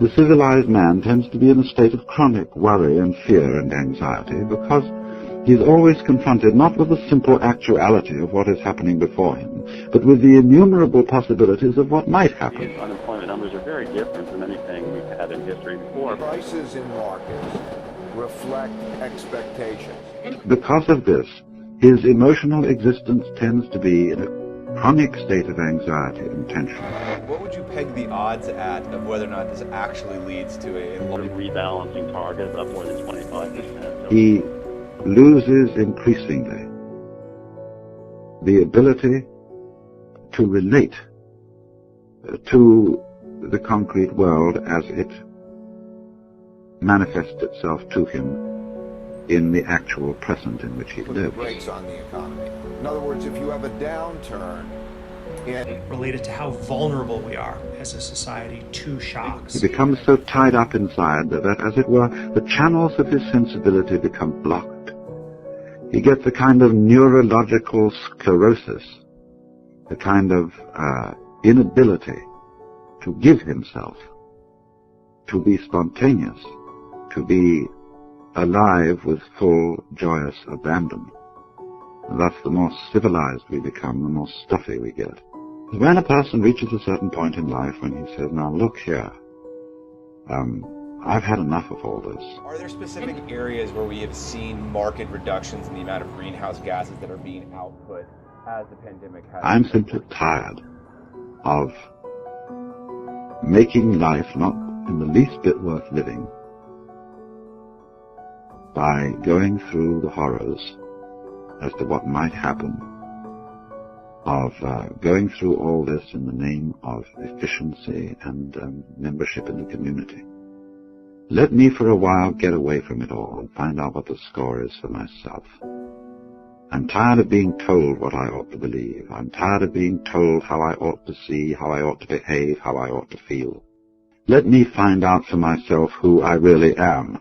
The civilized man tends to be in a state of chronic worry and fear and anxiety because he's always confronted not with the simple actuality of what is happening before him, but with the innumerable possibilities of what might happen. These unemployment numbers are very different from anything we've had in history before. Prices in markets reflect expectations. Because of this, his emotional existence tends to be in a chronic state of anxiety and tension. What would you peg the odds at of whether or not this actually leads to a rebalancing target up more than 25%. He loses increasingly the ability to relate to the concrete world as it manifests itself to him in the actual present in which he Put lives. the brakes on the economy. In other words, if you have a downturn related to how vulnerable we are as a society to shocks. He becomes so tied up inside that, as it were, the channels of his sensibility become blocked. He gets a kind of neurological sclerosis, a kind of inability to give himself, to be spontaneous, to be alive with full, joyous abandon. Thus, the more civilized we become, the more stuffy we get. When a person reaches a certain point in life when he says, now look here, I've had enough of all this. Are there specific areas where we have seen marked reductions in the amount of greenhouse gases that are being output as the pandemic has? I'm simply tired of making life not in the least bit worth living by going through the horrors as to what might happen, of going through all this in the name of efficiency and membership in the community. Let me for a while get away from it all and find out what the score is for myself. I'm tired of being told what I ought to believe. I'm tired of being told how I ought to see, how I ought to behave, how I ought to feel. Let me find out for myself who I really am.